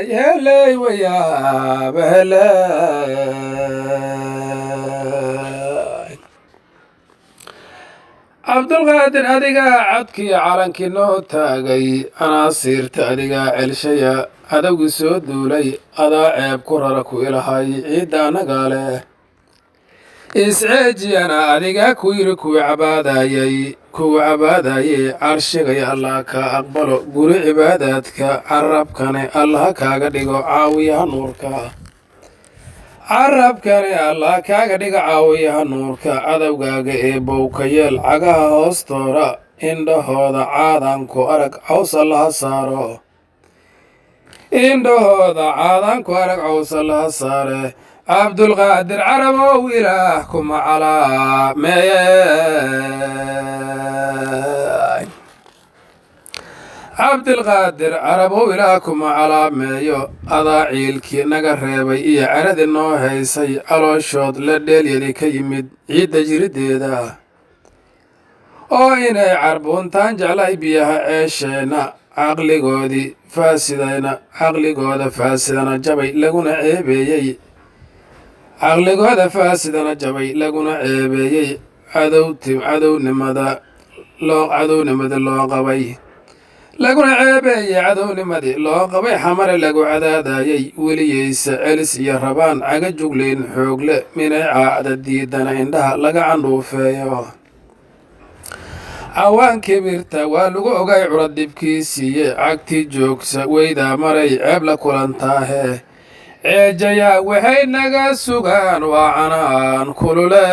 يلي ويا بهلاي عبد القادر أديقا عدكي عالنكي نو تاقي أنا صيرت أديقا علشيا أدوغي سودو لي أدا عيب كرركو إلهاي عيدا نقاله isceeji ana adiga ku yiri kuwa cabaadayey carshigay allah ka aqbalo guri cibaadaadka carabkane allah kaaga dhigo caawiyaha nuurka carabkane allah kaaga dhigo caawiyaha nuurka cadowgaaga ee bowka yeel cagaha hoostoora indhahooda caadanku arag caws allaha saaro indhahooda caadanku arag caws allaha saare عبد القادر عرب وإلهكم على ماي عبد القادر عرب وإلهكم على مايو أضاعيلك نقربي إيا عرد النو هيسي على الشوط لديل يلي كيمد عيد جرديدا oo inay carbuntaan jeclay biyaha ceesheena caqligooda faasidana jabay laguna ceebeeyey caqligooda faasidana jabay laguna ceebeeyey cadownimada loo qabay laguna ceebeeyey cadownimadii loo qabay xamare lagu cadaadayey weliyeysa celis iyo rabaan caga juglayn xoogle minay caacda diidana indhaha laga candhuufeeyo cawaan kibirta waa lagu ogay curad dhibkiisiiye cagtii joogsa weydaa maray ceeb la kulantaahe ceejayaa waxay naga sugaan waa canaan kulule